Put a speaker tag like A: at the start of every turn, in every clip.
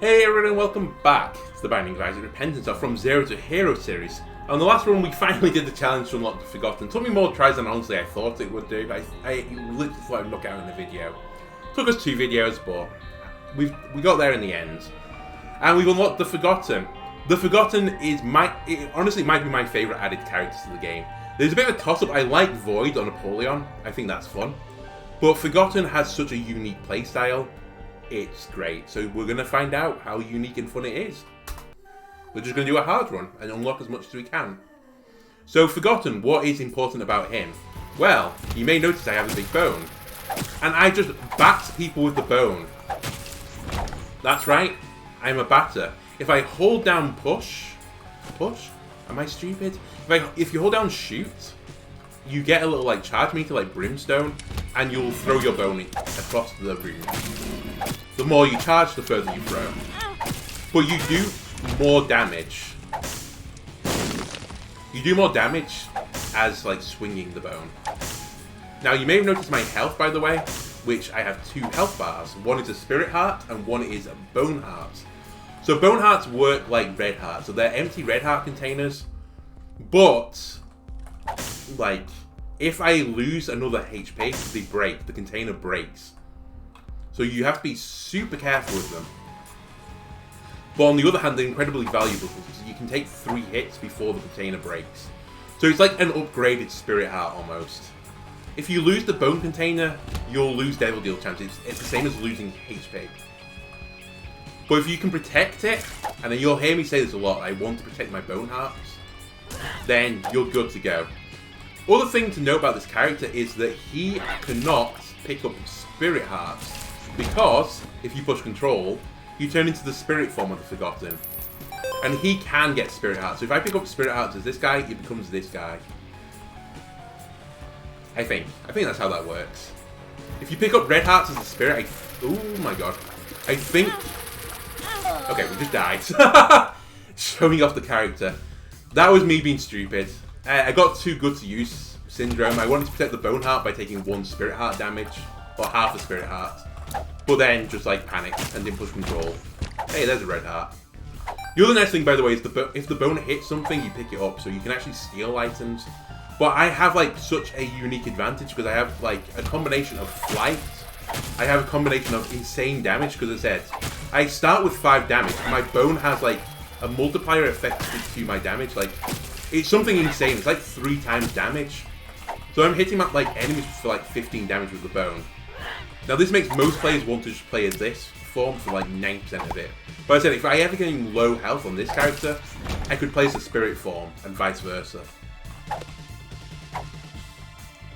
A: Hey everyone, welcome back to the Binding of Isaac Repentance, our From Zero to Hero series. On the last run we finally did the challenge to unlock the Forgotten. It took me more tries than honestly I thought it would do. I literally thought I'd knock out in the video. It took us 2 videos, but we got there in the end. And we've unlocked the Forgotten. The Forgotten is honestly might be my favourite added character to the game. There's a bit of a toss-up. I like Void or Napoleon. I think that's fun. But Forgotten has such a unique playstyle. It's great. So we're going to find out how unique and fun it is. We're just going to do a hard run and unlock as much as we can. So Forgotten, what is important about him? Well, you may notice I have a big bone. And I just bat people with the bone. That's right, I'm a batter. If I hold down push? Am I stupid? If you hold down shoot, you get a little like charge meter like brimstone, and you'll throw your bone across the room. The more you charge, the further you throw. But you do more damage. You do more damage as like swinging the bone. Now you may have noticed my health, by the way, which I have 2 health bars. One is a spirit heart and one is a bone heart. So bone hearts work like red hearts. So they're empty red heart containers. But like if I lose another HP, they break. The container breaks. So you have to be super careful with them. But on the other hand, they're incredibly valuable because you can take 3 hits before the container breaks. So it's like an upgraded spirit heart almost. If you lose the bone container, you'll lose devil deal chance. It's the same as losing HP. But if you can protect it, and then you'll hear me say this a lot, I want to protect my bone hearts, then you're good to go. Other thing to note about this character is that he cannot pick up spirit hearts. Because, if you push control, you turn into the spirit form of the Forgotten. And he can get spirit hearts. So if I pick up spirit hearts as this guy, it becomes this guy. I think that's how that works. If you pick up red hearts as a spirit, oh my god. I think... Okay, we just died. Showing off the character. That was me being stupid. I got too good to use syndrome. I wanted to protect the bone heart by taking 1 spirit heart damage. Or half a spirit heart. But then just like panicked and didn't push control. Hey, there's a red heart. The other nice thing, by the way, is if the bone hits something, you pick it up, so you can actually steal items. But I have like such a unique advantage because I have like a combination of flight. I have a combination of insane damage because I said I start with 5 damage. My bone has like a multiplier effect to my damage. Like it's something insane. It's like 3 times damage. So I'm hitting up like enemies for like 15 damage with the bone. Now this makes most players want to just play as this form for like 90% of it. But I said if I ever get in low health on this character, I could play as the spirit form and vice versa.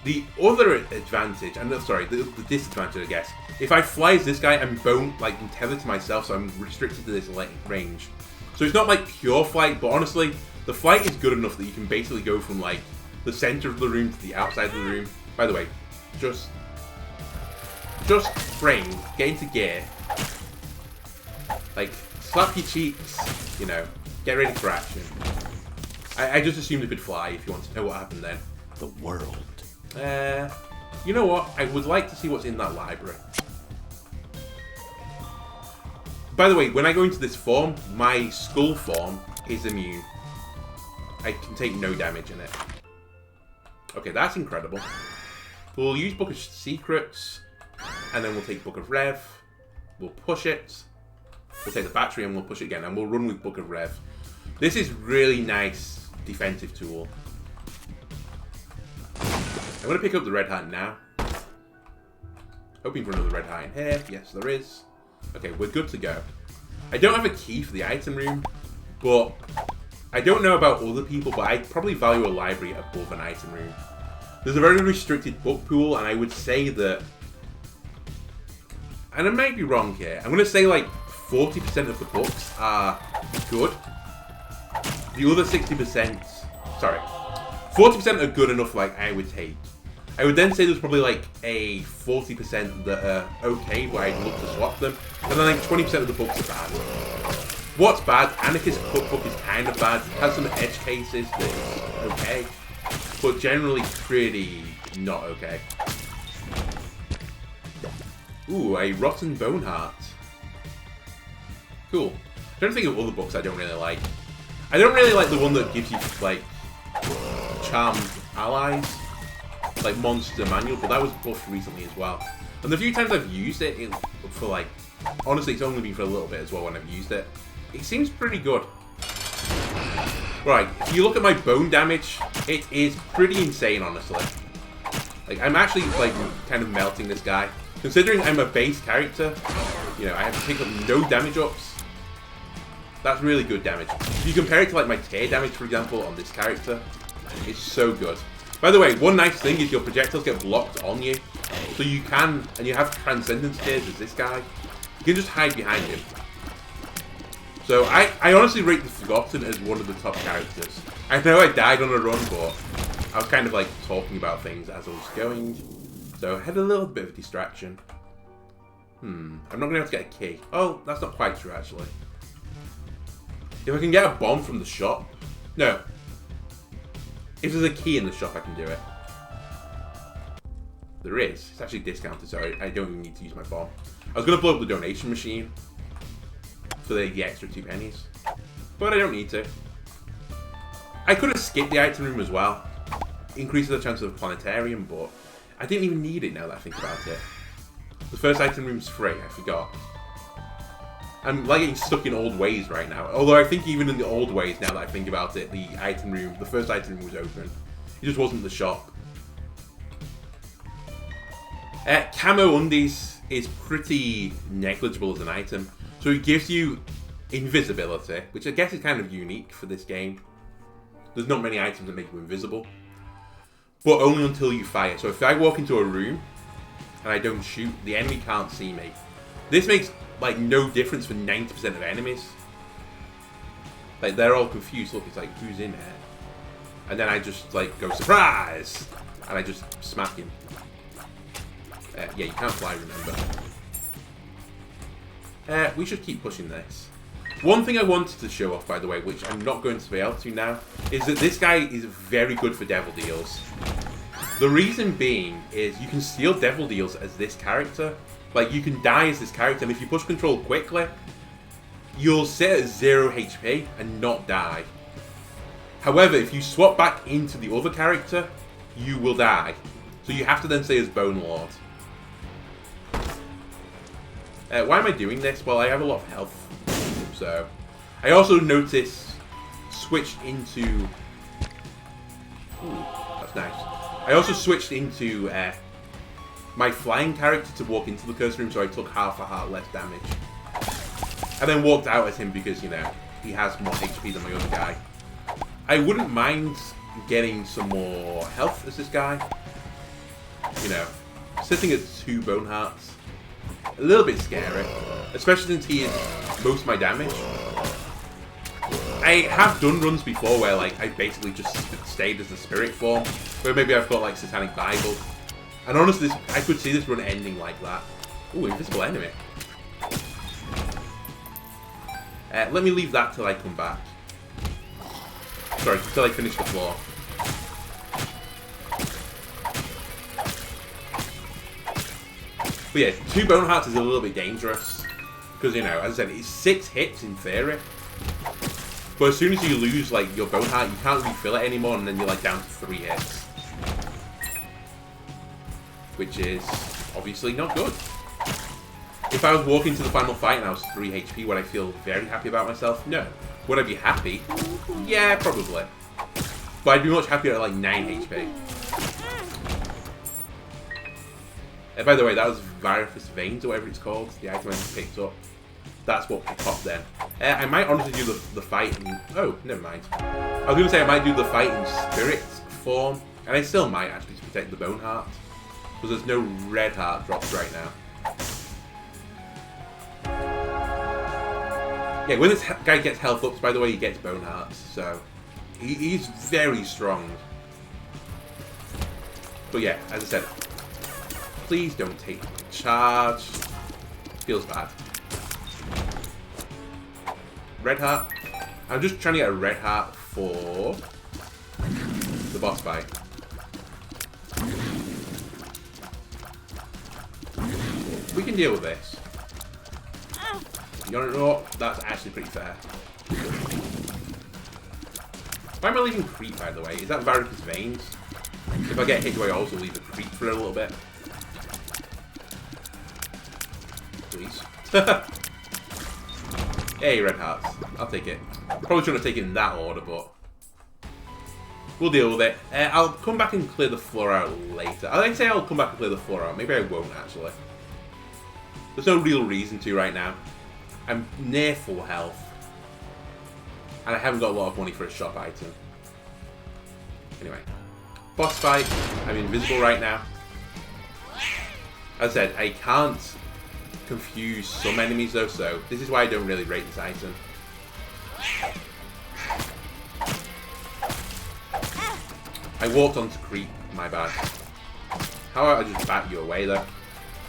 A: The other advantage, the disadvantage I guess, if I fly as this guy, I'm tethered to myself, so I'm restricted to this range. So it's not like pure flight, but honestly, the flight is good enough that you can basically go from like the center of the room to the outside of the room. By the way, just frame, get into gear, like slap your cheeks, you know, get ready for action. I just assumed it could fly if you want to know what happened then.
B: The world.
A: You know what? I would like to see what's in that library. By the way, when I go into this form, my skull form is immune. I can take no damage in it. Okay, that's incredible. We'll use Book of Secrets, and then we'll take Book of Rev. We'll push it. We'll take the battery and we'll push it again, and we'll run with Book of Rev. This is really nice defensive tool. I'm going to pick up the red heart now. Hoping for another red heart in here. Yes, there is. Okay, we're good to go. I don't have a key for the item room, but I don't know about other people, but I probably value a library above an item room. There's a very restricted book pool, and I would say that, and I might be wrong here, I'm going to say like 40% of the books are good. The other 60%, sorry, 40% are good enough, like I would take. I would then say there's probably like a 40% that are okay, but I'd look to swap them. And then like 20% of the books are bad. What's bad? Anarchist Cookbook is kind of bad. It has some edge cases that's okay, but generally pretty not okay. Ooh, a Rotten Bone Heart. Cool. I don't think of other books I don't really like. I don't really like the one that gives you, like, charmed allies. Like Monster Manual, but that was buffed recently as well. And the few times I've used it for, like, honestly, it's only been for a little bit as well when I've used it. It seems pretty good. Right, if you look at my bone damage, it is pretty insane, honestly. Like, I'm actually, like, kind of melting this guy. Considering I'm a base character, you know, I have to pick up no damage ups. That's really good damage. If you compare it to, like, my tear damage, for example, on this character, it's so good. By the way, one nice thing is your projectiles get blocked on you. So you can, and you have Transcendence tears as this guy. You can just hide behind him. So I honestly rate the Forgotten as one of the top characters. I know I died on a run, but I was kind of like talking about things as I was going. So I had a little bit of a distraction. I'm not going to have to get a key. Oh, that's not quite true actually. If I can get a bomb from the shop. No. If there's a key in the shop, I can do it. There is. It's actually discounted, so I don't even need to use my bomb. I was going to blow up the donation machine for the extra 2 pennies, but I don't need to. I could have skipped the item room as well. Increases the chance of a planetarium, but I didn't even need it now that I think about it. The first item room's free, I forgot. I'm like getting stuck in old ways right now. Although I think even in the old ways, now that I think about it, the item room, the first item room was open. It just wasn't the shop. Camo undies is pretty negligible as an item. So it gives you invisibility, which I guess is kind of unique for this game. There's not many items that make you invisible. But only until you fire. So if I walk into a room and I don't shoot, the enemy can't see me. This makes like no difference for 90% of enemies. Like they're all confused. Look, it's like, who's in there? And then I just like go surprise, and I just smack him. Yeah, you can't fly, remember. We should keep pushing this. One thing I wanted to show off, by the way, which I'm not going to be able to now, is that this guy is very good for devil deals. The reason being is you can steal devil deals as this character. Like, you can die as this character, and if you push control quickly, you'll sit at 0 HP and not die. However, if you swap back into the other character, you will die. So you have to then stay as Bone Lord. Why am I doing this? Well, I have a lot of health. So, I also noticed switched into... Ooh, that's nice. I also switched into my flying character to walk into the curse room, so I took half a heart less damage. And then walked out as him because, you know, he has more HP than my other guy. I wouldn't mind getting some more health as this guy. You know, sitting at 2 bone hearts. A little bit scary, especially since he is most of my damage. I have done runs before where like I basically just stayed as the spirit form, where maybe I've got like Satanic Bible. And honestly, I could see this run ending like that. Ooh, invisible enemy. Let me leave that till I come back. Sorry, till I finish the floor. But yeah, 2 bone hearts is a little bit dangerous. Because, you know, as I said, it's 6 hits in theory. But as soon as you lose, like, your bone heart, you can't refill it anymore, and then you're, like, down to 3 hits. Which is obviously not good. If I was walking to the final fight and I was 3 HP, would I feel very happy about myself? No. Would I be happy? Yeah, probably. But I'd be much happier at, like, 9 HP. By the way, that was Varifus Veins, or whatever it's called, the item I just picked up. That's what popped then. I might honestly do the fight in... Oh, never mind. I was going to say I might do the fight in spirit form, and I still might actually to protect the bone heart. Because there's no red heart drops right now. Yeah, when this guy gets health ups, by the way, he gets bone hearts, so... He's very strong. But yeah, as I said... Please don't take charge. Feels bad. Red heart. I'm just trying to get a red heart for the boss fight. We can deal with this. You know what? That's actually pretty fair. Why am I leaving creep, by the way? Is that varicose veins? If I get hit, do I also leave a creep for a little bit? Please. Hey, red hearts. I'll take it. Probably shouldn't have taken it in that order, but we'll deal with it. I'll come back and clear the floor out later. I'd say I'll come back and clear the floor out. Maybe I won't, actually. There's no real reason to right now. I'm near full health. And I haven't got a lot of money for a shop item. Anyway. Boss fight. I'm invisible right now. As I said, I can't confuse some enemies though, so this is why I don't really rate this item. I walked onto creep, my bad. How about I just bat you away though?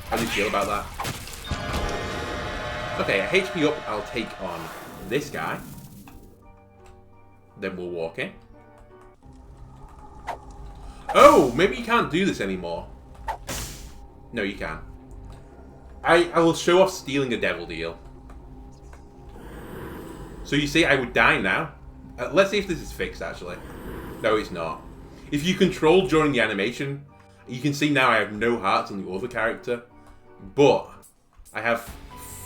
A: How do you feel about that? Okay, at HP up, I'll take on this guy. Then we'll walk in. Oh, maybe you can't do this anymore. No, you can. I will show off stealing a devil deal. So you see, I would die now. Let's see if this is fixed, actually. No, it's not. If you control during the animation, you can see now I have no hearts on the other character. But I have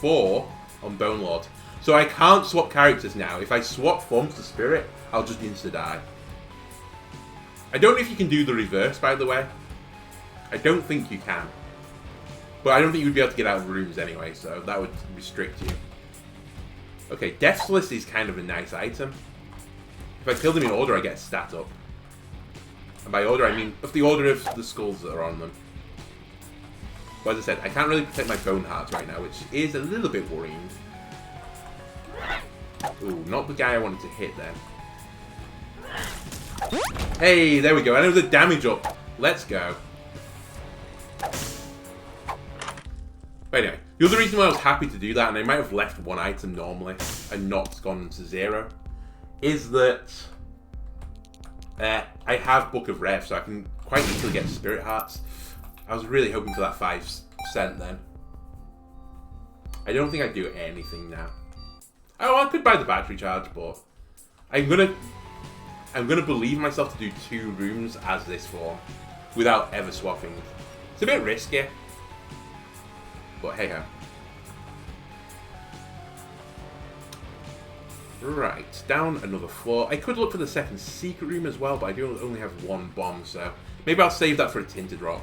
A: 4 on Bone Lord. So I can't swap characters now. If I swap forms to Spirit, I'll just insta-die. I don't know if you can do the reverse, by the way. I don't think you can. But I don't think you'd be able to get out of rooms anyway, so that would restrict you. Okay, Death's List is kind of a nice item. If I kill them in order, I get a stat up. And by order, I mean of the order of the skulls that are on them. But as I said, I can't really protect my bone hearts right now, which is a little bit worrying. Ooh, not the guy I wanted to hit then. Hey, there we go. I know the damage up. Let's go. But anyway, the other reason why I was happy to do that, and I might have left one item normally and not gone to 0, is that I have Book of Rev, so I can quite easily get Spirit Hearts. I was really hoping for that 5% then. I don't think I'd do anything now. Oh, I could buy the battery charge, but I'm gonna believe myself to do 2 rooms as this form without ever swapping. It's a bit risky, but hey ho. Right, down another floor. I could look for the second secret room as well, but I do only have 1 bomb, so maybe I'll save that for a tinted rock.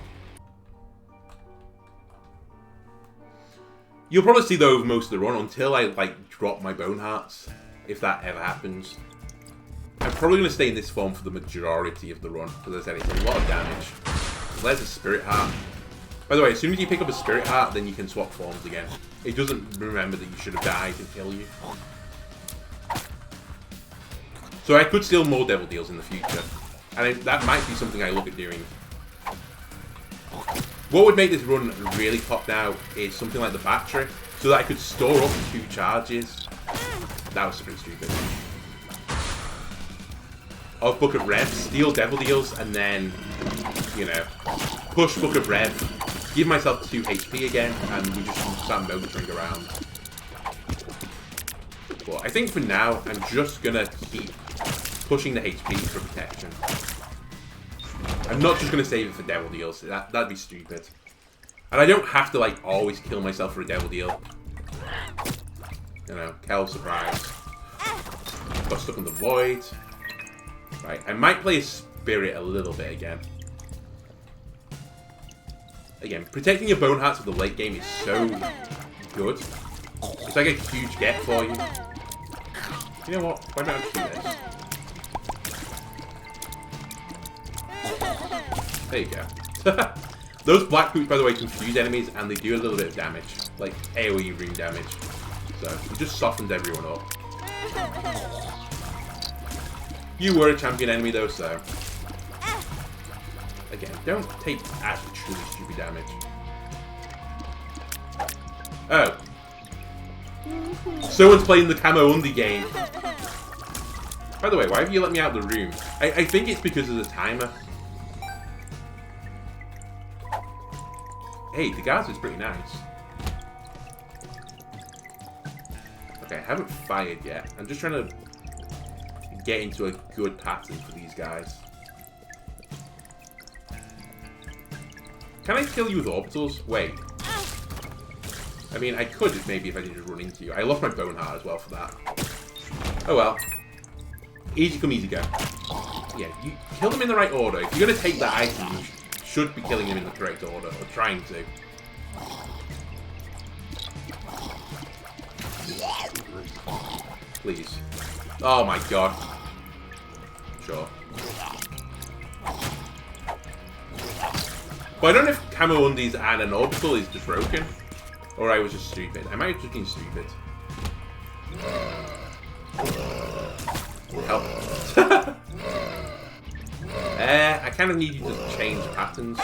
A: You'll probably see though most of the run until I like drop my bone hearts, if that ever happens. I'm probably going to stay in this form for the majority of the run, because as I said, it's a lot of damage. There's a Spirit Heart. By the way, as soon as you pick up a Spirit Heart, then you can swap forms again. It doesn't remember that you should have died and kill you. So I could steal more Devil Deals in the future, and that might be something I look at doing. What would make this run really top now is something like the battery, so that I could store up 2 charges. That was pretty stupid. Of Book of Rev, steal Devil Deals, and then, you know, push Book of Rev, give myself 2 HP again, and we just start motoring around. But I think for now, I'm just gonna keep pushing the HP for protection. I'm not just gonna save it for Devil Deals. That'd be stupid. And I don't have to like always kill myself for a Devil Deal. You know, Kel surprise. Got stuck in the void. Right, I might play a Spirit a little bit again. Again, protecting your bone hearts for the late game is so good. It's like a huge get for you. You know what? Why don't I just do this? There you go. Those black boots, by the way, confuse enemies and they do a little bit of damage. Like AoE rune damage. So, it just softens everyone up. You were a champion enemy though, so... Again, don't take actually truly stupid damage. Oh. Someone's playing the Camo Undy game. By the way, why have you let me out of the room? I think it's because of the timer. Hey, the gas is pretty nice. Okay, I haven't fired yet. I'm just trying to get into a good pattern for these guys. Can I kill you with orbitals? Wait. I mean, I could maybe if I did just run into you. I lost my bone heart as well for that. Oh well. Easy come, easy go. Yeah, you kill them in the right order. If you're going to take that item, you should be killing them in the correct order, or trying to. Please. Oh my god. Sure. But I don't know if Camo Undies and an orbital is just broken, or I was just stupid. I might have just been stupid. Help. I kind of need you to change patterns.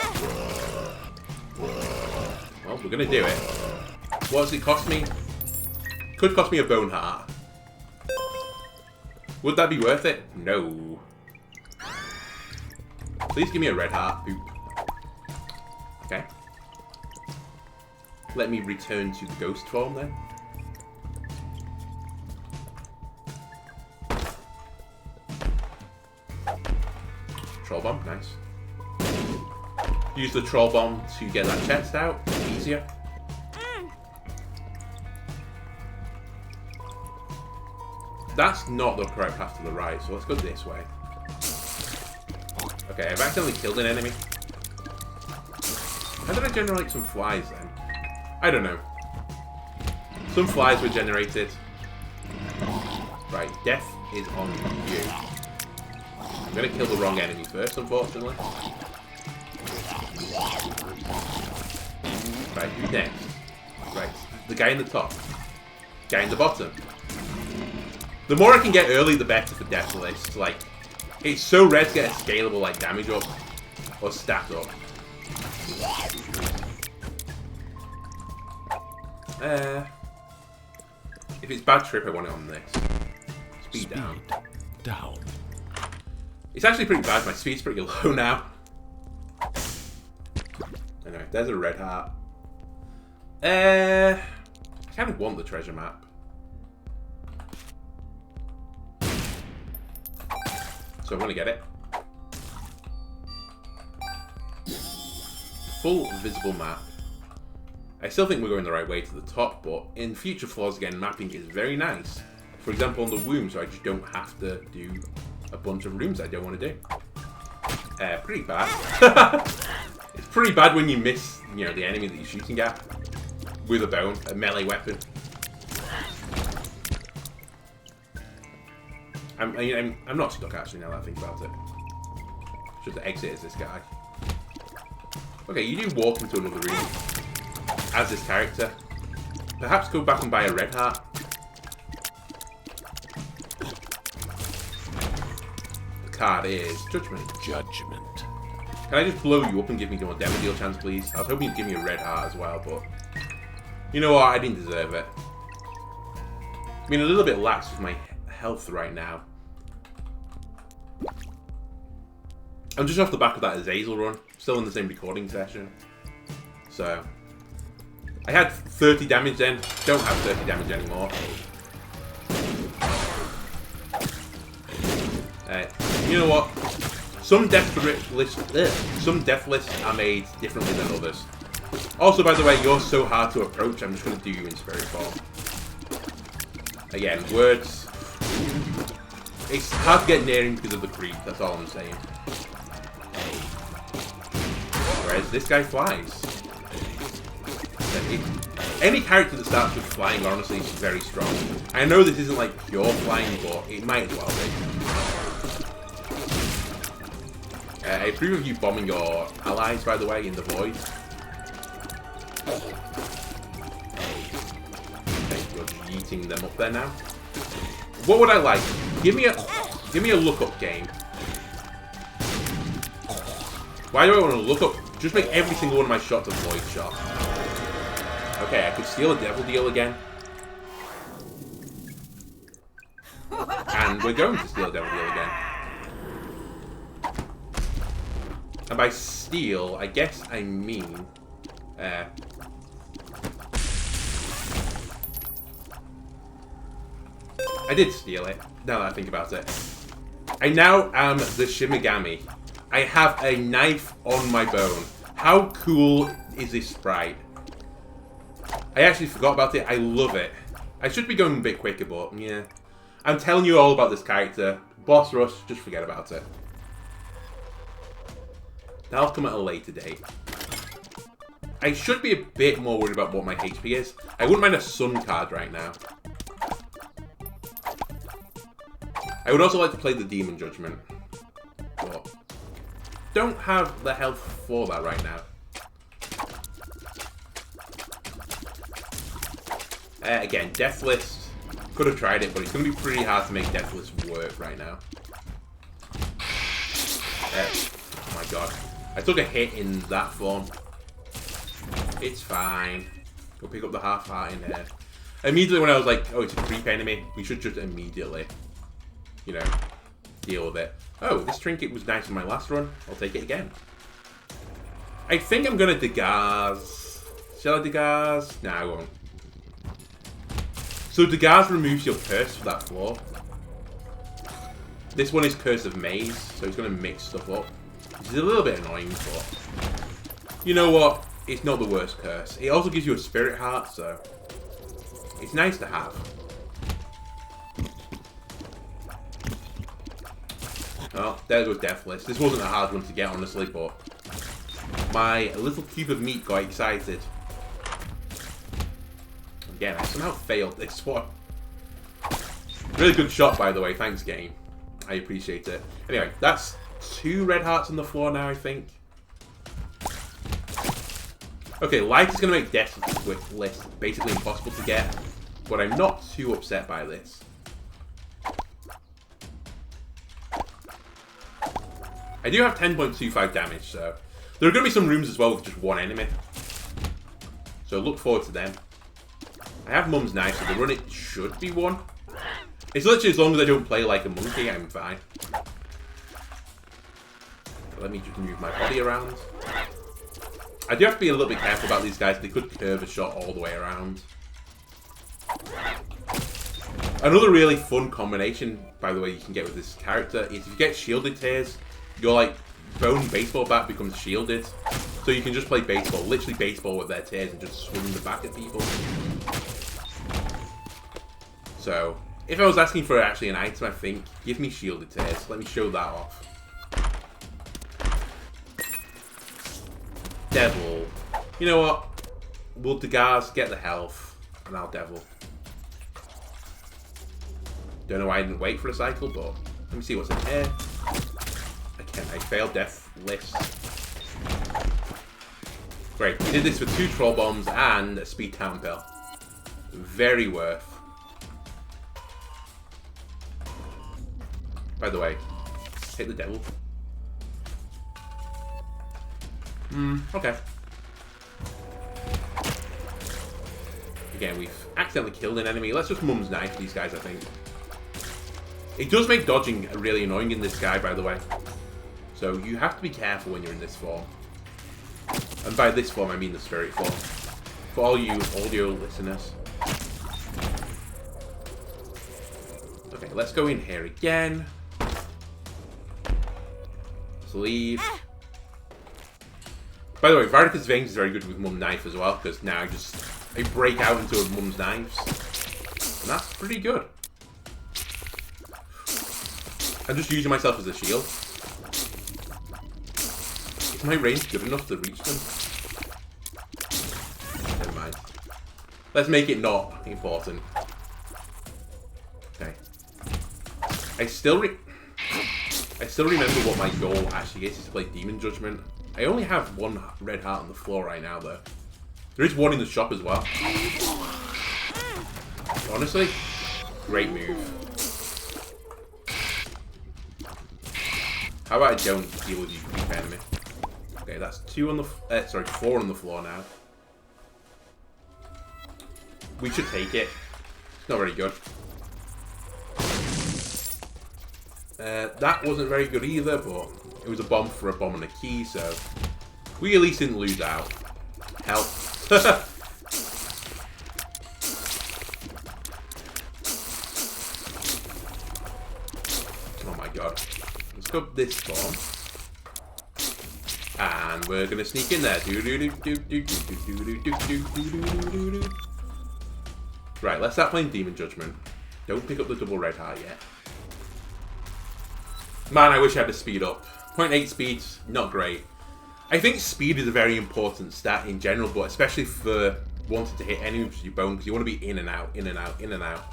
A: Well, we're gonna do it. What does it cost me? Could cost me a bone heart. Would that be worth it? No. Please give me a red heart. Oop. Okay. Let me return to the ghost form then. Troll bomb, nice. Use the troll bomb to get that chest out. Easier. That's not the correct path to the right, so let's go this way. Okay, I've accidentally killed an enemy. How did I generate some flies then? I don't know. Some flies were generated. Right, death is on you. I'm gonna kill the wrong enemy first, unfortunately. Right, who's next? Right, the guy in the top. Guy in the bottom. The more I can get early, the better for death lists. Like, it's so rare to get a scalable like damage up or stat up. If it's bad trip, I want it on this. Speed down. It's actually pretty bad. My speed's pretty low now. Anyway, there's a red heart. I kind of want the treasure map. So I'm going to get it. Full visible map. I still think we're going the right way to the top, but in future floors, again, mapping is very nice. For example, on the womb, so I just don't have to do a bunch of rooms I don't want to do. Pretty bad. It's pretty bad when you miss, you know, the enemy that you're shooting at with a bone, a melee weapon. I'm not stuck actually now that I think about it. Should the exit is this guy. Okay, you do walk into another room as this character. Perhaps go back and buy a red heart. The card is Judgment.
B: Judgment.
A: Can I just blow you up and give me more damage deal chance, please? I was hoping you'd give me a red heart as well, but you know what? I didn't deserve it. I mean, a little bit lax with my health right now. I'm just off the back of that Azazel run. Still in the same recording session. So I had 30 damage then. Don't have 30 damage anymore. You know what? Some death lists are made differently than others. Also, by the way, you're so hard to approach. I'm just going to do you in spirit form. Again, words. It's hard to get near him because of the creep. That's all I'm saying. Whereas this guy flies. Any character that starts with flying, honestly, is very strong. I know this isn't like pure flying, but it might as well be. I approve of you bombing your allies, by the way, in the void. Okay, you're just yeeting them up there now. What would I like? Give me a look-up game. Why do I want to look up? Just make every single one of my shots a void shot. Okay, I could steal a devil deal again. And we're going to steal a devil deal again. And by steal, I guess I mean... I did steal it, now that I think about it. I now am the Shimigami. I have a knife on my bone. How cool is this sprite? I actually forgot about it. I love it. I should be going a bit quicker, but yeah. I'm telling you all about this character. Boss rush, just forget about it. That'll come at a later date. I should be a bit more worried about what my HP is. I wouldn't mind a sun card right now. I would also like to play the Demon Judgment, but don't have the health for that right now. Again, Deathless, could have tried it, but it's going to be pretty hard to make Deathless work right now. Oh my god. I took a hit in that form. It's fine. Go pick up the half heart in here. Immediately when I was like, oh, it's a creep enemy, we should just immediately, you know, deal with it. Oh, this trinket was nice in my last run. I'll take it again. I think I'm going to Degaz. Shall I Degaz? Nah, I won't. So Degaz removes your curse for that floor. This one is Curse of Maze, so it's going to mix stuff up. Which is a little bit annoying, but you know what? It's not the worst curse. It also gives you a Spirit Heart, so it's nice to have. Oh, there goes Deathless. This wasn't a hard one to get, honestly, but my little cube of meat got excited. Again, I somehow failed this one. Really good shot, by the way. Thanks, game. I appreciate it. Anyway, that's 2 red hearts on the floor now, I think. Okay, light is going to make Deathless basically impossible to get, but I'm not too upset by this. I do have 10.25 damage, so there are going to be some rooms as well with just one enemy. So look forward to them. I have Mum's Knife, so the run it should be one. It's literally as long as I don't play like a monkey, I'm fine. Let me just move my body around. I do have to be a little bit careful about these guys. They could curve a shot all the way around. Another really fun combination, by the way, you can get with this character is if you get shielded tears, your like bone baseball bat becomes shielded. So you can just play baseball, literally baseball with their tears and just swing the back at people. So, if I was asking for actually an item, I think, give me shielded tears. Let me show that off. Devil. You know what? We'll Degaz, get the health, and I'll Devil. Don't know why I didn't wait for a cycle, but let me see what's in here. Again, I failed Deathless. Great, we did this for 2 Troll Bombs and a Speed Town Pill. Very worth. By the way, hit the devil. Okay. Again, we've accidentally killed an enemy. Let's just Mum's Knife these guys, I think. It does make dodging really annoying in this guy, by the way. So you have to be careful when you're in this form. And by this form, I mean the Spirit form. For all you audio listeners. Okay, let's go in here again. Sleeve. By the way, Varika's Veins is very good with Mum's Knife as well, because now I break out into a Mum's Knives. And that's pretty good. I'm just using myself as a shield. Is my range good enough to reach them? Never mind. Let's make it not important. Okay. I still remember what my goal actually is to play Demon Judgment. I only have 1 red heart on the floor right now, though. There is 1 in the shop as well. Honestly, great move. How about I don't deal with you, creep enemy? Okay, that's 4 on the floor now. We should take it. It's not very good. That wasn't very good either, but it was a bomb for a bomb and a key, so we at least didn't lose out. Help. Oh my god. Let's go this form. And we're gonna sneak in there. Right, let's start playing Demon Judgment. Don't pick up the double red heart yet. Man, I wish I had to speed up. 0.8 speed, not great. I think speed is a very important stat in general, but especially for wanting to hit enemies with your bone, because you want to be in and out, in and out, in and out.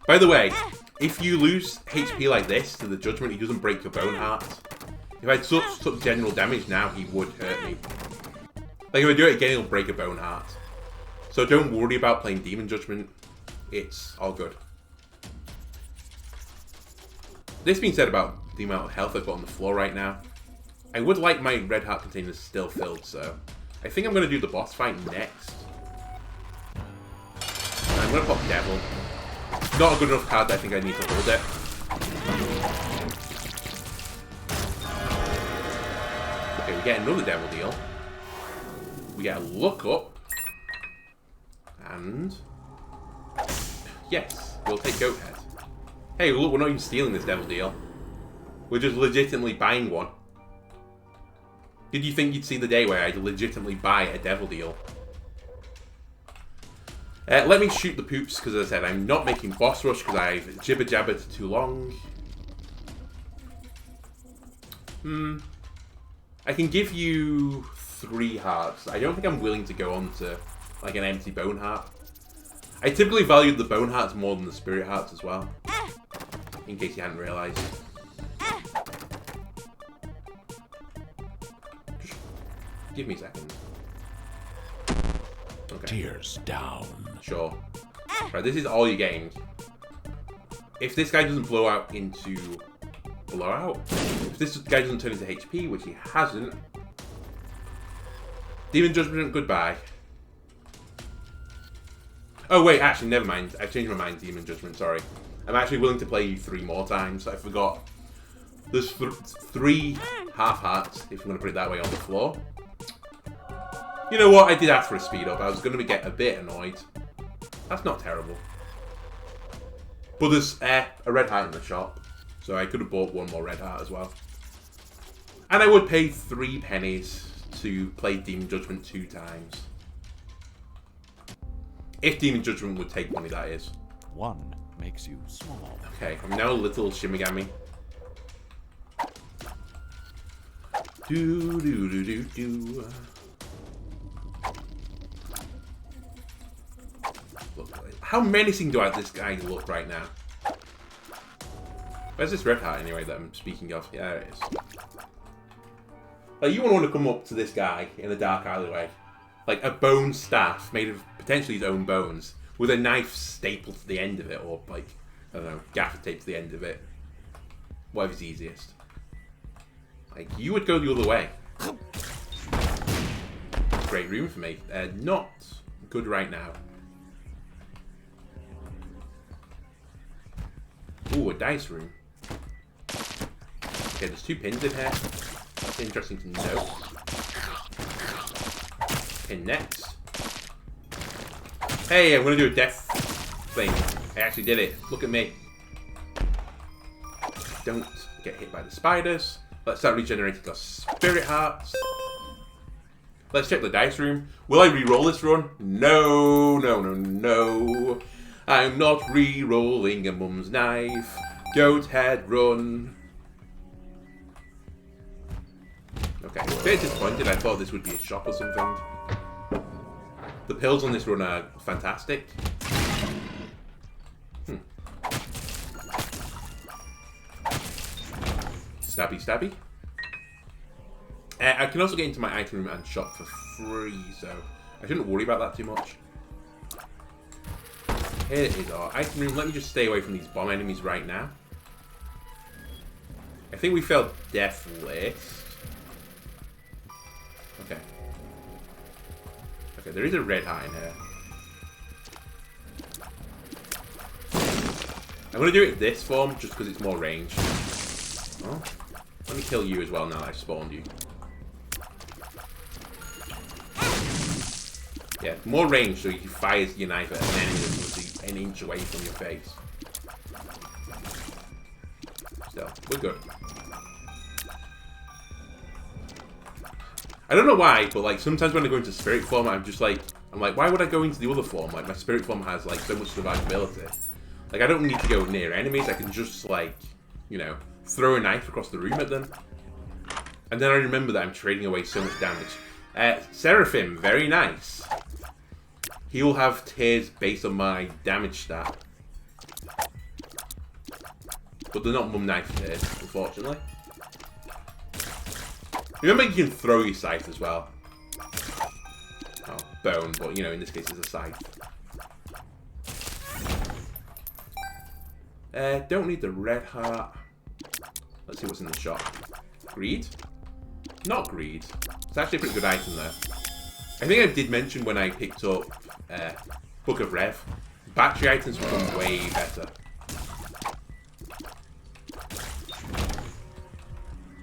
A: By the way, if you lose HP like this to the Judgment, he doesn't break your bone heart. If I took general damage now, he would hurt me. Like, if I do it again, he'll break a bone heart. So don't worry about playing Demon Judgment. It's all good. This being said about the amount of health I've got on the floor right now, I would like my red heart containers still filled, so I think I'm going to do the boss fight next. And I'm going to pop Devil. Not a good enough card that I think I need to hold it. Okay, we get another Devil deal. We get a look up. And yes, we'll take Goat Head. Hey, look, we're not even stealing this Devil deal. We're just legitimately buying one. Did you think you'd see the day where I'd legitimately buy a Devil deal? Let me shoot the poops, because as I said, I'm not making boss rush because I've jibber-jabbered too long. I can give you 3 hearts. I don't think I'm willing to go on to like an empty bone heart. I typically value the bone hearts more than the spirit hearts as well. In case you hadn't realised. Just give me a second. Okay.
B: Tears down.
A: Sure. Right, this is all you're getting. If this guy doesn't blow out into... Blowout? If this guy doesn't turn into HP, which he hasn't... Demon Judgment, goodbye. Oh wait, actually, never mind. I've changed my mind, Demon Judgment, sorry. I'm actually willing to play you 3 more times. I forgot. There's 3 half hearts, if I'm going to put it that way, on the floor. You know what? I did ask for a speed up. I was going to get a bit annoyed. That's not terrible. But there's a red heart in the shop. So I could have bought 1 more red heart as well. And I would pay 3 pennies to play Demon Judgment 2 times. If Demon Judgment would take money, that is.
B: 1 makes you small.
A: Okay, I'm now a little Shimigami. Do do do do do. Look, how menacing do this guy look right now? Where's this red heart anyway that I'm speaking of? Yeah, there it is. Like, you want to come up to this guy in a dark alleyway. Like a bone staff made of potentially his own bones with a knife stapled to the end of it, or like, I don't know, gaffer tape to the end of it. Whatever's easiest. Like, you would go the other way. Great room for me. Not good right now. Ooh, a dice room. Okay, there's 2 pins in here. That's interesting to know. Pin next. Hey, I'm gonna do a death thing. I actually did it. Look at me. Don't get hit by the spiders. Let's start regenerating our spirit hearts. Let's check the dice room. Will I re-roll this run? No, no, no, no. I'm not re-rolling a mum's knife. Goat head run. Okay, I'm a bit disappointed. I thought this would be a shop or something. The pills on this run are fantastic. Stabby, stabby. I can also get into my item room and shop for free, so I shouldn't worry about that too much. Here is our item room. Let me just stay away from these bomb enemies right now. I think we failed death list. Okay. Okay, there is a red heart in here. I'm going to do it in this form just because it's more range. Oh, let me kill you as well now that I've spawned you. Yeah, more range so you can fire your knife at an enemy that's an inch away from your face. Still, we're good. I don't know why, but like sometimes when I go into spirit form, I'm like, why would I go into the other form? Like my spirit form has like so much survivability. Like I don't need to go near enemies. I can just like, you know, throw a knife across the room at them. And then I remember that I'm trading away so much damage. Seraphim, very nice. He will have tears based on my damage stat. But they're not mum knife tears, unfortunately. Remember you can throw your scythe as well. Oh, bone, but you know, in this case it's a scythe. Don't need the red heart. Let's see what's in the shop. Greed? Not greed. It's actually a pretty good item there. I think I did mention when I picked up Book of Rev, battery items become way better.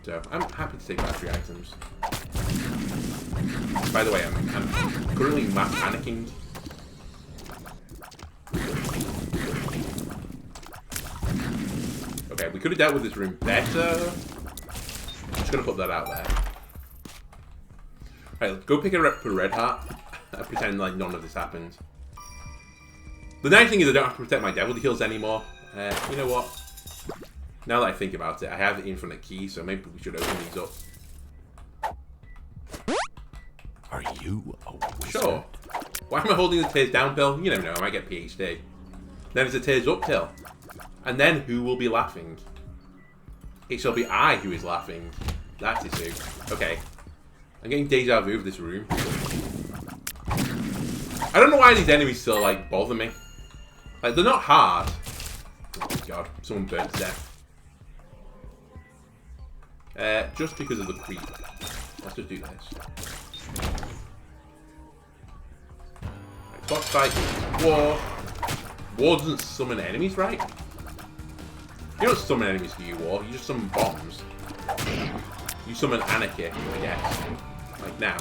A: So I'm happy to take battery items. By the way, I'm currently map panicking. Okay, we could have dealt with this room better. I'm just gonna put that out there. Alright, let's go pick up a red heart and pretend like none of this happened. The nice thing is I don't have to protect my devil deals anymore. You know what? Now that I think about it, I have the infinite key, so maybe we should open these up.
B: Are you a wizard?
A: Sure. Why am I holding the tears down pill? You never know, I might get PhD. Then it's a tears up pill. And then who will be laughing? It shall be I who is laughing. That is who. Okay. I'm getting deja vu of this room. I don't know why these enemies still, like, bother me. Like, they're not hard. Oh, God. Someone burnt to death. Just because of the creep. Let's just do this. Right, boss fight. War. War doesn't summon enemies, right? You don't summon enemies to you, War. You just summon bombs. You summon anarchy, I guess. Like now.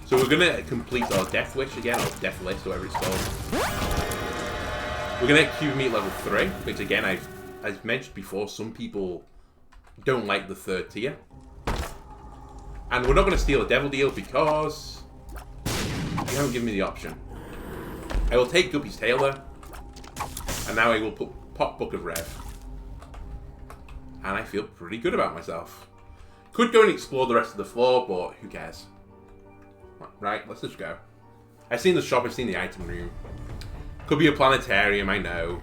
A: So we're gonna complete our Death Wish again, or Death List, whatever it's called. We're gonna get Cube Meat level 3, which again, I've mentioned before, some people don't like the 3rd tier. And we're not gonna steal a Devil Deal because you haven't given me the option. I will take Guppy's Tail though. And now I will pop Book of Rev. And I feel pretty good about myself. Could go and explore the rest of the floor, but who cares? Right, let's just go. I've seen the shop, I've seen the item room. Could be a planetarium, I know.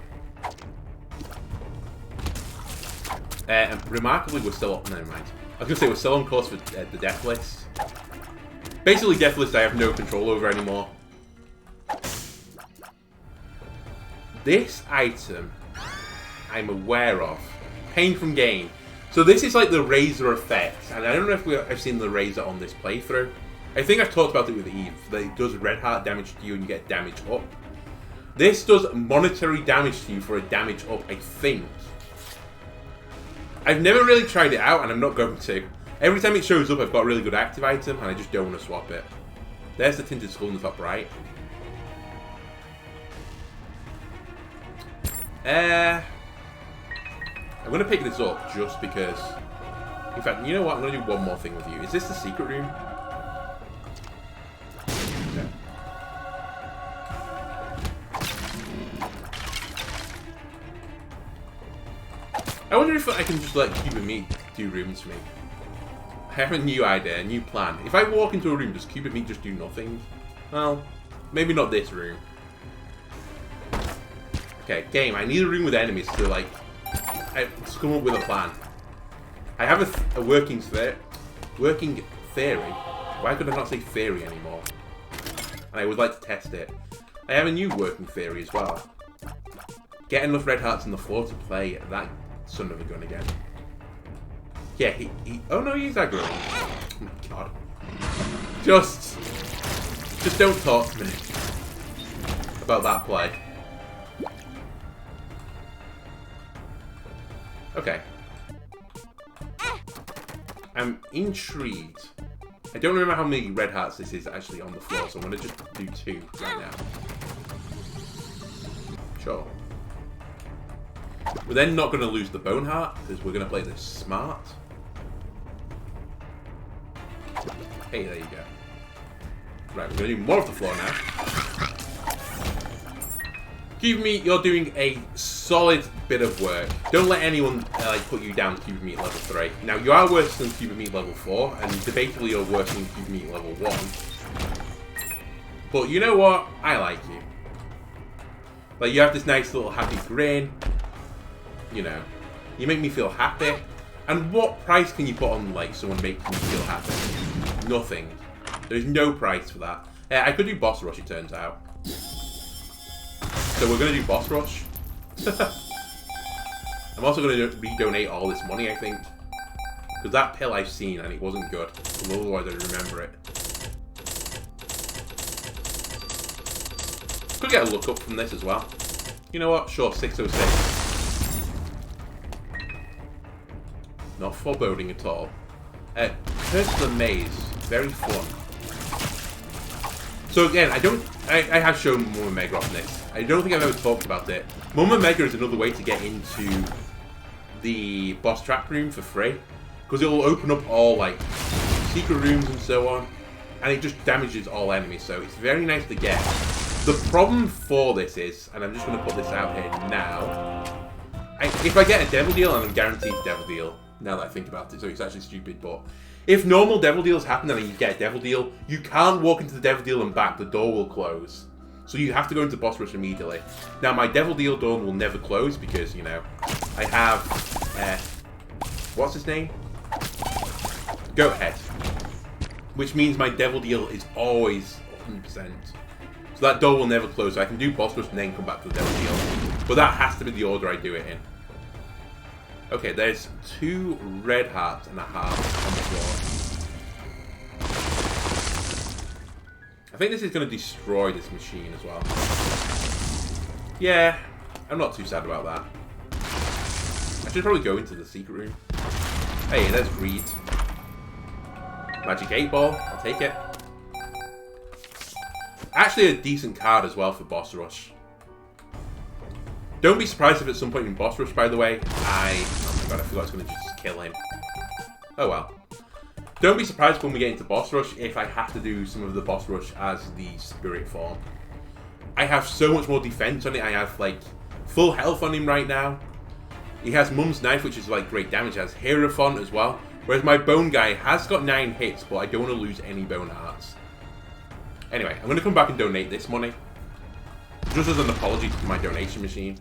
A: And remarkably, we're still up. Never mind. I was gonna say we're still on course for the Death List. Basically, Death List I have no control over anymore. This item I'm aware of. Pain from Gain. So this is like the Razor effect, and I don't know if I've seen the Razor on this playthrough. I think I've talked about it with Eve, that it does red heart damage to you and you get damage up. This does monetary damage to you for a damage up, I think. I've never really tried it out, and I'm not going to. Every time it shows up, I've got a really good active item, and I just don't want to swap it. There's the Tinted Skull in the top right. I'm going to pick this up just because... In fact, you know what? I'm going to do one more thing with you. Is this the secret room? Okay. I wonder if I can just let Cube Meat do rooms for me. I have a new idea, a new plan. If I walk into a room, does Cube Meat just do nothing? Well, maybe not this room. Okay, game, I need a room with enemies to, like, to come up with a plan. I have a working theory. Why could I not say theory anymore? And I would like to test it. I have a new working theory as well. Get enough red hearts on the floor to play that son of a gun again. Yeah, he oh no, he's aggroing. Oh my god. Just don't talk to me about that play. Okay. I'm intrigued. I don't remember how many red hearts this is actually on the floor, so I'm going to just do 2 right now. Sure. We're then not going to lose the Bone Heart, because we're going to play this smart. Hey, there you go. Right, we're going to do more of the floor now. Cube Meat, you're doing a solid bit of work. Don't let anyone like put you down to Cube Meat level 3. Now, you are worse than Cube Meat level 4, and debatably you're worse than Cube Meat level 1. But you know what? I like you. Like, you have this nice little happy grin. You know, you make me feel happy. And what price can you put on, like, someone making you feel happy? Nothing. There's no price for that. I could do Boss Rush, it turns out. So we're going to do Boss Rush. I'm also going to redonate all this money, I think. Because that pill I've seen, and it wasn't good. Otherwise I'd remember it. Could get a look up from this as well. You know what? Sure, 606. Not foreboding at all. Curse of the Maze. Very fun. So again, I have shown Mum and Mega on this. I don't think I've ever talked about it. Mum and Mega is another way to get into the boss trap room for free. Because it will open up all, like, secret rooms and so on. And it just damages all enemies, so it's very nice to get. The problem for this is, and I'm just going to put this out here now. If I get a Devil Deal, and I'm guaranteed Devil Deal, now that I think about it, so it's actually stupid, but if normal Devil Deals happen and you get a Devil Deal, you can't walk into the Devil Deal and back, the door will close. So you have to go into Boss Rush immediately. Now my Devil Deal door will never close because, you know, I have, what's his name? Goathead. Which means my Devil Deal is always 100%. So that door will never close, so I can do Boss Rush and then come back to the Devil Deal. But that has to be the order I do it in. Okay, there's 2 red hearts and a heart on the floor. I think this is going to destroy this machine as well. Yeah, I'm not too sad about that. I should probably go into the secret room. Hey, there's Greed. Magic 8 Ball, I'll take it. Actually a decent card as well for Boss Rush. Don't be surprised if at some point in Boss Rush, by the way, oh my god, I forgot I was going to just kill him. Oh well. Don't be surprised when we get into Boss Rush if I have to do some of the Boss Rush as the Spirit form. I have so much more defense on it. I have, like, full health on him right now. He has Mum's Knife, which is, like, great damage. He has Hierophant as well. Whereas my Bone guy has got 9 hits, but I don't want to lose any Bone Hearts. Anyway, I'm going to come back and donate this money. Just as an apology to my donation machine.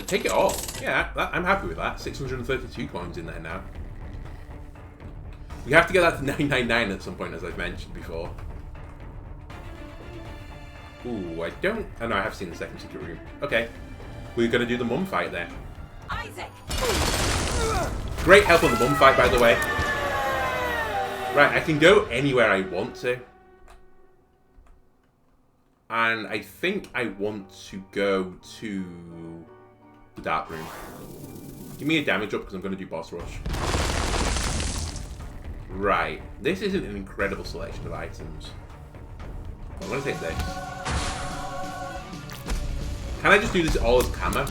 A: Take it all. Yeah, I'm happy with that. 632 coins in there now. We have to get that to 999 at some point, as I've mentioned before. Ooh, I don't... Oh no, I have seen the second secret room. Okay. We're going to do the mum fight there. Isaac! Great help on the mum fight, by the way. Right, I can go anywhere I want to. And I think I want to go to the dark room. Give me a damage up because I'm going to do Boss Rush. Right. This isn't an incredible selection of items. I'm going to take this. Can I just do this all as camo?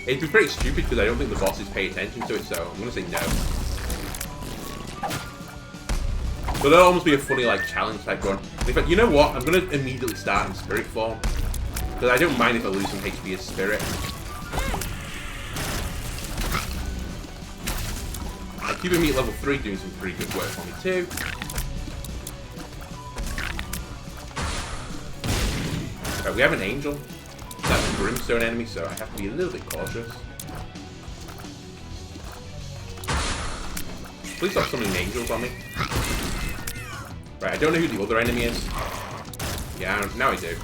A: It'd be pretty stupid because I don't think the bosses pay attention to it, so I'm going to say no. But that'll almost be a funny, like, challenge type run. In fact, you know what? I'm going to immediately start in Spirit form. Because I don't mind if I lose some HP as Spirit. I keep him at level 3 doing some pretty good work for me too. Right, we have an Angel. That's a Brimstone enemy, so I have to be a little bit cautious. Please stop summoning Angels on me. Right, I don't know who the other enemy is. Yeah, now I do.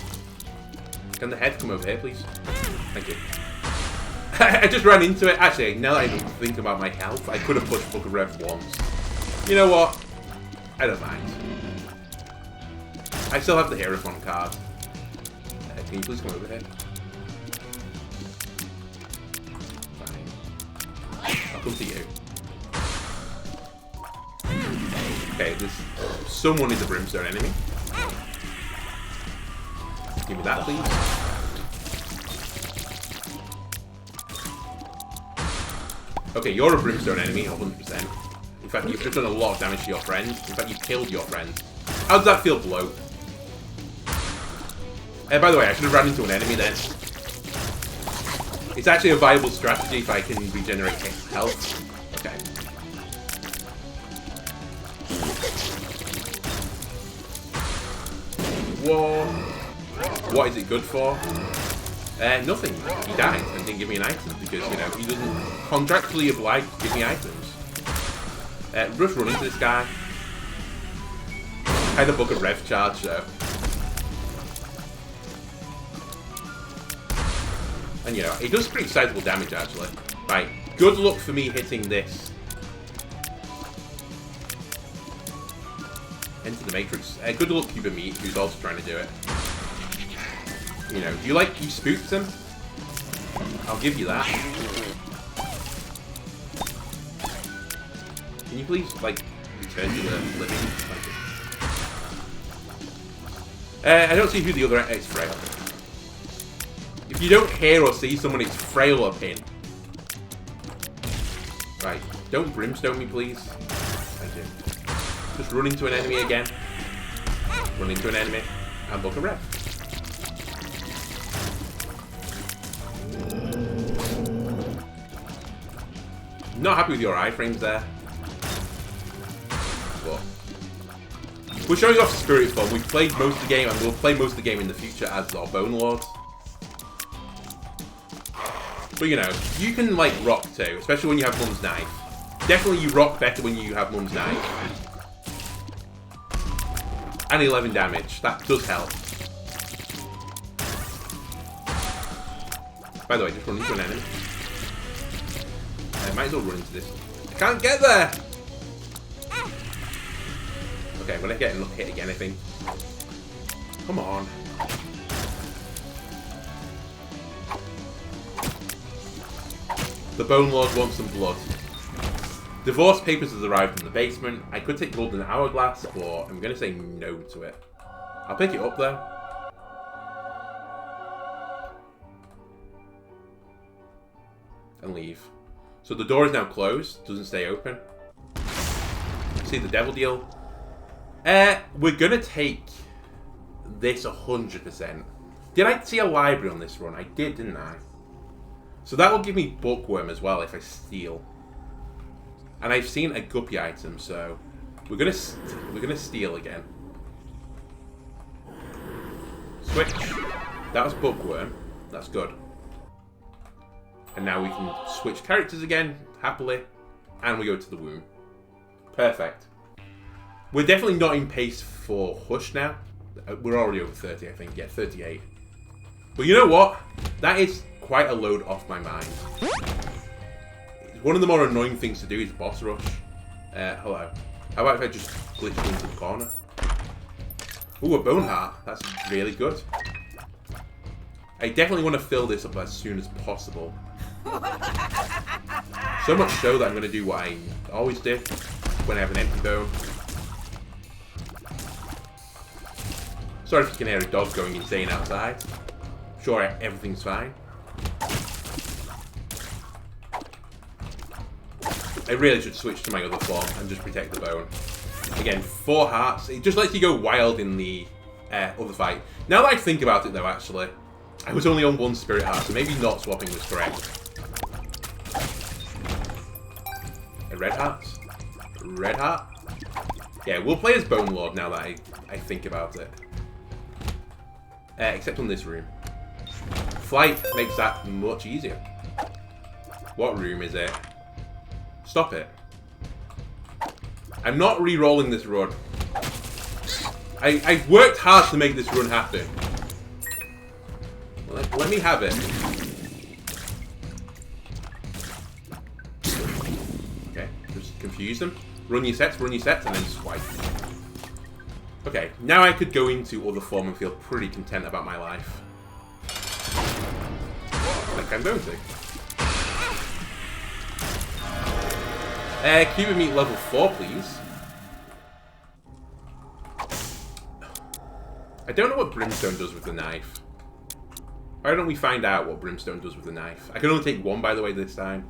A: Can the head come over here, please? Thank you. I just ran into it. Actually, now that I think about my health, I could have pushed Book of Rev once. You know what? I don't mind. I still have the Hierophant card. Can you please come over here? Fine. I'll come to you. Okay, someone is a brimstone enemy. Give me that, please. Okay, you're a brimstone enemy, 100%. In fact, you've just done a lot of damage to your friend. In fact, you killed your friend. How does that feel, bloke? By the way, I should have ran into an enemy then. It's actually a viable strategy if I can regenerate health. Okay. Whoa. What is it good for? Nothing. He died and didn't give me an item because, you know, he doesn't contractually obliged to give me items. Just run into this guy. Had a book of rev charge, though. And, you know, it does pretty sizable damage, actually. Right, good luck for me hitting this. Enter the Matrix. Good luck, Cuba Meat, who's also trying to do it. You know, you spooked him? I'll give you that. Can you please, like, return to the living? I don't see who the other is. Frail. If you don't hear or see someone, it's Frail or Pin. Right, don't brimstone me, please. Thank you. Just run into an enemy again. Run into an enemy. And book a rep. Not happy with your iframes there. But we're showing off Spirit Form. We've played most of the game and we'll play most of the game in the future as our Bone Lords. But you know, you can like rock too, especially when you have Mum's Knife. Definitely you rock better when you have Mum's Knife. And 11 damage, that does help. By the way, just run into an enemy. I might as well run into this. I can't get there! Okay, I'm gonna get hit again, I think. Come on. The Bone Lord wants some blood. Divorce papers has arrived in the basement. I could take golden hourglass, but I'm gonna say no to it. I'll pick it up though. And leave. So the door is now closed, doesn't stay open. See the devil deal? We're gonna take this 100%. Did I see a library on this run? I did, didn't I? So that will give me Bookworm as well if I steal. And I've seen a Guppy item, so we're gonna steal again. Switch. That was Bookworm. That's good. And now we can switch characters again, happily. And we go to the womb. Perfect. We're definitely not in pace for Hush now. We're already over 30, I think. Yeah, 38. But you know what? That is quite a load off my mind. One of the more annoying things to do is boss rush. Hello. How about if I just glitch into the corner? Ooh, a bone heart. That's really good. I definitely want to fill this up as soon as possible. So much so that I'm going to do what I always do when I have an empty bone. Sorry if you can hear a dog going insane outside. I'm sure everything's fine. I really should switch to my other form and just protect the bone. Again, 4 hearts. It just lets you go wild in the other fight. Now that I think about it though, actually, I was only on 1 spirit heart, so maybe not swapping was correct. A red heart? Red heart? Yeah, we'll play as Bone Lord now that I think about it. Except on this room. Flight makes that much easier. What room is it? Stop it. I'm not re-rolling this run. I've worked hard to make this run happen. Let me have it. Okay, just confuse them. Run your sets, and then swipe. Okay, now I could go into other form and feel pretty content about my life. Like I'm going to. Cuba Meat level 4, please. I don't know what Brimstone does with the knife. Why don't we find out what Brimstone does with the knife? I can only take one, by the way, this time.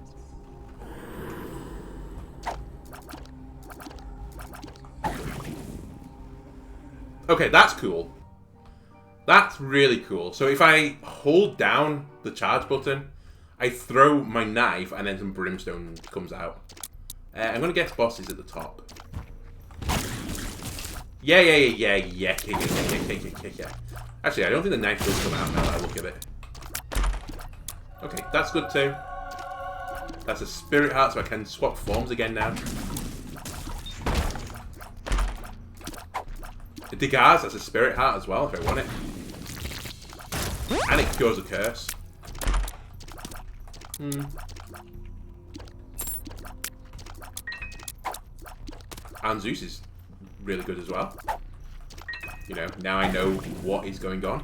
A: Okay, that's cool. That's really cool. So if I hold down the charge button, I throw my knife and then some Brimstone comes out. I'm going to guess boss is at the top. Yeah. Actually, I don't think the knife does come out now that I look at it. Okay, that's good too. That's a spirit heart, so I can swap forms again now. The Degas, that's a spirit heart as well, if I want it. And it cures a curse. And Zeus is really good as well. You know, now I know what is going on.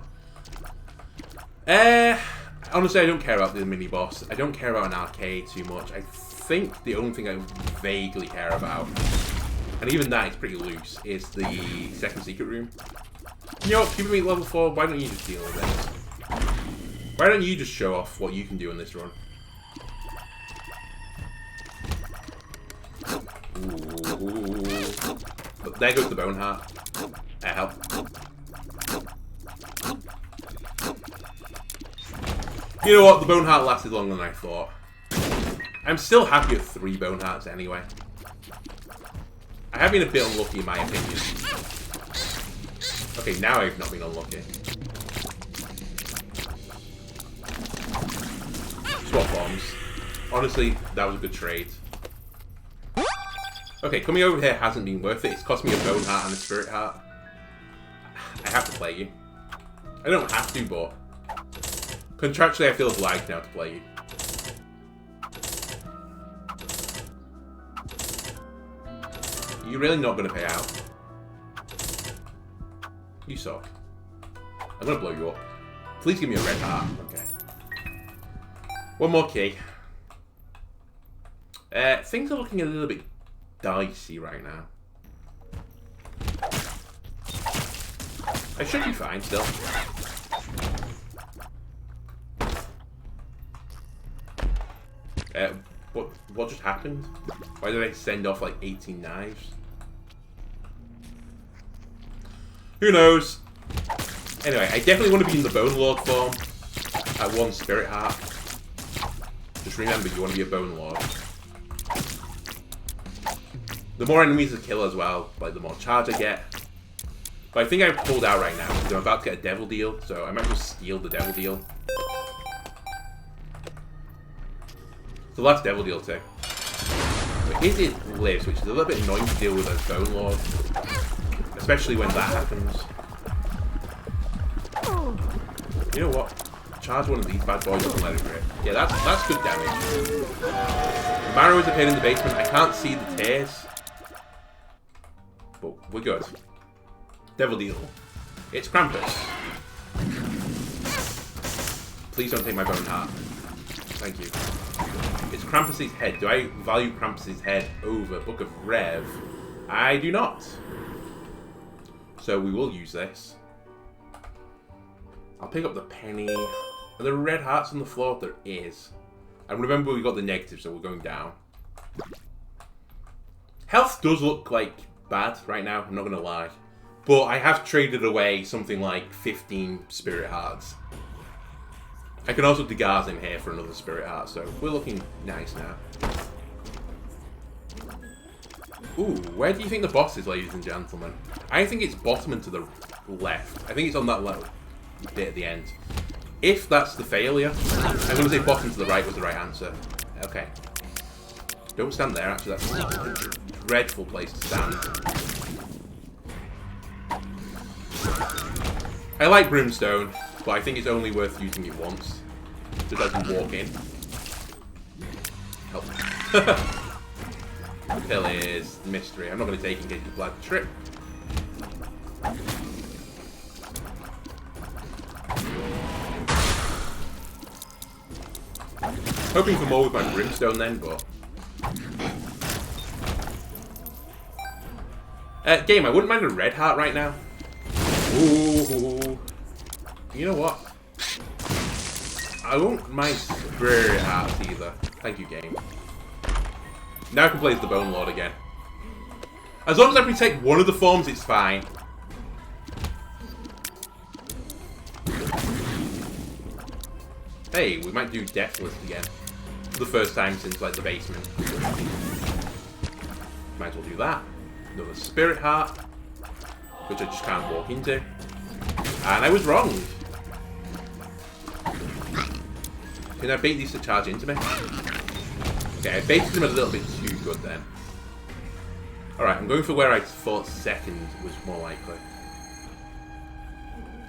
A: Honestly, I don't care about the mini-boss. I don't care about an arcade too much. I think the only thing I vaguely care about, and even that is pretty loose, is the second secret room. You know what, Super Meat level 4, why don't you just deal with this? Why don't you just show off what you can do in this run? Ooh. But there goes the Bone Heart. Help. You know what? The Bone Heart lasted longer than I thought. I'm still happy at 3 Bone Hearts anyway. I have been a bit unlucky in my opinion. Okay, now I've not been unlucky. Swap bombs. Honestly, that was a good trade. Okay, coming over here hasn't been worth it. It's cost me a Bone Heart and a Spirit Heart. I have to play you. I don't have to, but contractually I feel obliged now to play you. You're really not going to pay out. You suck. I'm going to blow you up. Please give me a red heart. Okay. One more key. Things are looking a little bit dicey right now. I should be fine still. What just happened? Why did I send off like 18 knives? Who knows? Anyway, I definitely want to be in the Bone Lord form at 1 Spirit Heart. Just remember, you want to be a Bone Lord. The more enemies I kill as well, like the more charge I get. But I think I'm pulled out right now because I'm about to get a Devil Deal, so I might just steal the Devil Deal. The last Devil Deal too. But is it lives, which is a little bit annoying to deal with as Bone Lord. Especially when that happens. You know what? Charge one of these bad boys and let it rip. Yeah, that's good damage. Marrow is appeared in the basement. I can't see the tears. But we're good. Devil Deal. It's Krampus. Please don't take my Bone Heart. Thank you. It's Krampus's head. Do I value Krampus's head over Book of Rev? I do not. So we will use this. I'll pick up the penny. Are there red hearts on the floor? There is. And remember we got the negative, so we're going down. Health does look like bad right now, I'm not going to lie. But I have traded away something like 15 Spirit Hearts. I can also Degas in here for another Spirit Heart, so we're looking nice now. Ooh, where do you think the boss is, ladies and gentlemen? I think it's bottom and to the left. I think it's on that little bit at the end. If that's the failure, I'm going to say bottom to the right was the right answer. Okay. Don't stand there, actually. That's a dreadful place to stand. I like Brimstone, but I think it's only worth using it once. Just as you walk in. Help. The pill is mystery. I'm not going to take it in case you flag the trip. Hoping for more with my Brimstone then, but... Game, I wouldn't mind a red heart right now. Ooh. You know what? I won't mind Spirit Hearts either. Thank you, game. Now I can play as the Bone Lord again. As long as I protect one of the forms, it's fine. Hey, we might do Deathless again. For the first time since, like, the basement. Might as well do that. Another Spirit Heart, which I just can't walk into. And I was wrong. Can I bait these to charge into me? Okay, I baited them a little bit too good then. Alright, I'm going for where I thought second was more likely.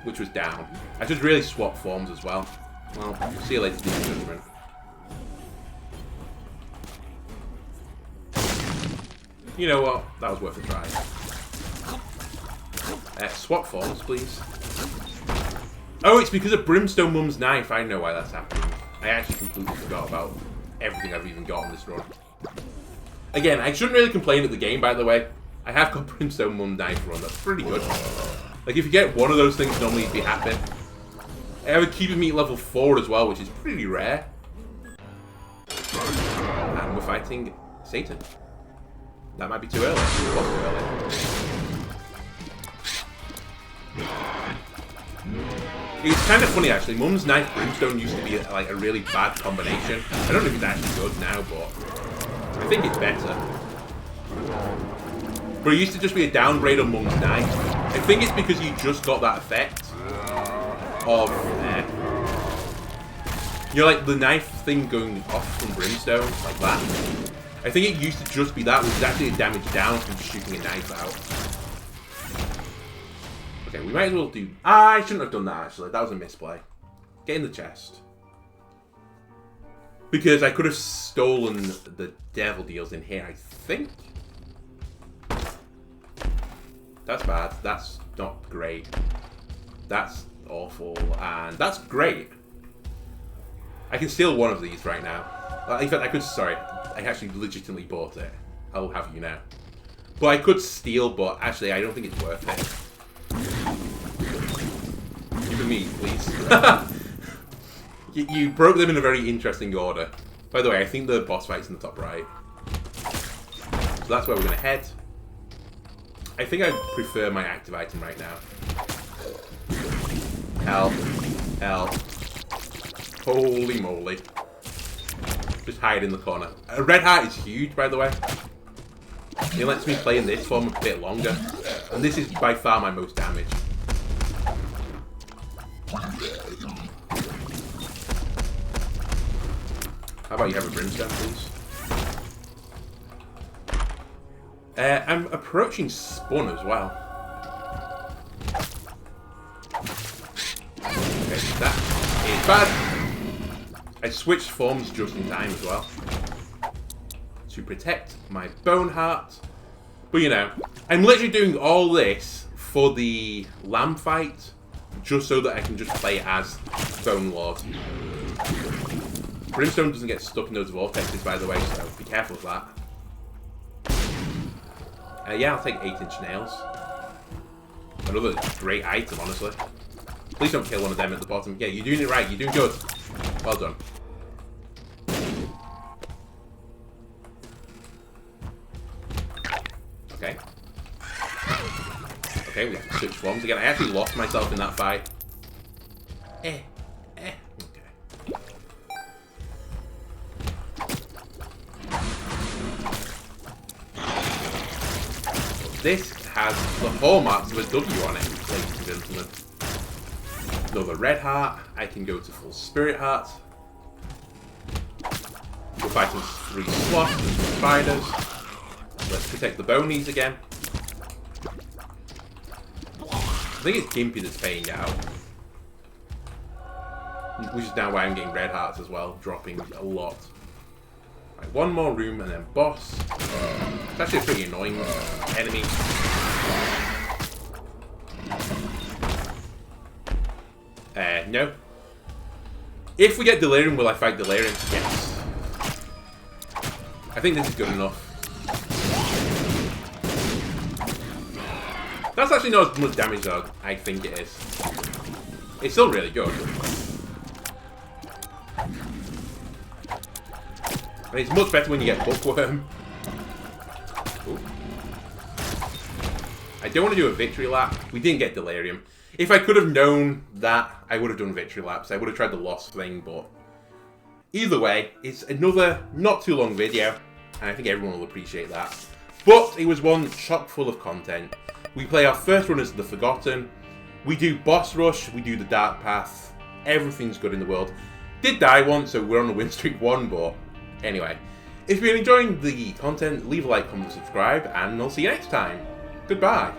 A: Which was down. I should really swap forms as well. Well, see you later, Deep Judgment. You know what? That was worth a try. Swap forms, please. Oh, it's because of Brimstone Mum's knife. I know why that's happening. I actually completely forgot about everything I've even got on this run. Again, I shouldn't really complain at the game, by the way. I have got Brimstone Mum's knife run. That's pretty good. Like, if you get one of those things, normally you'd be happy. I have a Keeping Meat level 4 as well, which is pretty rare. And we're fighting Satan. That might be too early. It was too early. It's kind of funny, actually. Mum's Knife Brimstone used to be like a really bad combination. I don't know if it's actually good now, but I think it's better. But it used to just be a downgrade on Mum's Knife. I think it's because you just got that effect of, you know, like the knife thing going off from Brimstone, like that. I think it used to just be that, which is actually a damage down from shooting a knife out. Okay, we might as well do... I shouldn't have done that, actually. That was a misplay. Get in the chest. Because I could have stolen the devil deals in here, I think. That's bad. That's not great. That's awful. And that's great. I can steal one of these right now. In fact, I could... Sorry. I actually legitimately bought it. I'll have you know. But I could steal, but actually I don't think it's worth it. Give me, please. you broke them in a very interesting order. By the way, I think the boss fight's in the top right. So that's where we're going to head. I think I prefer my active item right now. Help. Help. Holy moly. Just hide in the corner. A red heart is huge, by the way. It lets me play in this form a bit longer. And this is by far my most damage. How about you have a Brimstone, please? I'm approaching Spun as well. Okay, that is bad. I switched forms just in time as well. To protect my Bone Heart. But you know, I'm literally doing all this for the lamb fight. Just so that I can just play as Bone Lord. Brimstone doesn't get stuck in those vortexes, by the way, so be careful of that. Yeah, I'll take 8-inch nails. Another great item, honestly. Please don't kill one of them at the bottom. Yeah, you're doing it right. You're doing good. Well done. Okay. Okay, we have to switch forms again. I actually lost myself in that fight. Okay. This has the hallmarks of a W on it, ladies and gentlemen. Another red heart. I can go to full spirit heart. We're fighting 3 sloths and 2 spiders. Let's protect the bonies again. I think it's Gimpy that's paying out. Which is now why I'm getting red hearts as well, dropping a lot. Right, one more room and then boss. It's actually a pretty annoying enemy. No. If we get Delirium, will I fight Delirium? Yes. I think this is good enough. That's actually not as much damage as I think it is. It's still really good. And it's much better when you get Bookworm. Ooh. I don't want to do a victory lap. We didn't get Delirium. If I could have known that, I would have done victory laps. I would have tried the lost thing, but... Either way, it's another not too long video, and I think everyone will appreciate that. But it was one chock full of content. We play our first run as the Forgotten. We do Boss Rush, we do the Dark Path. Everything's good in the world. Did die once, so we're on a win streak 1, but anyway. If you're enjoying the content, leave a like, comment, subscribe, and I'll see you next time. Goodbye.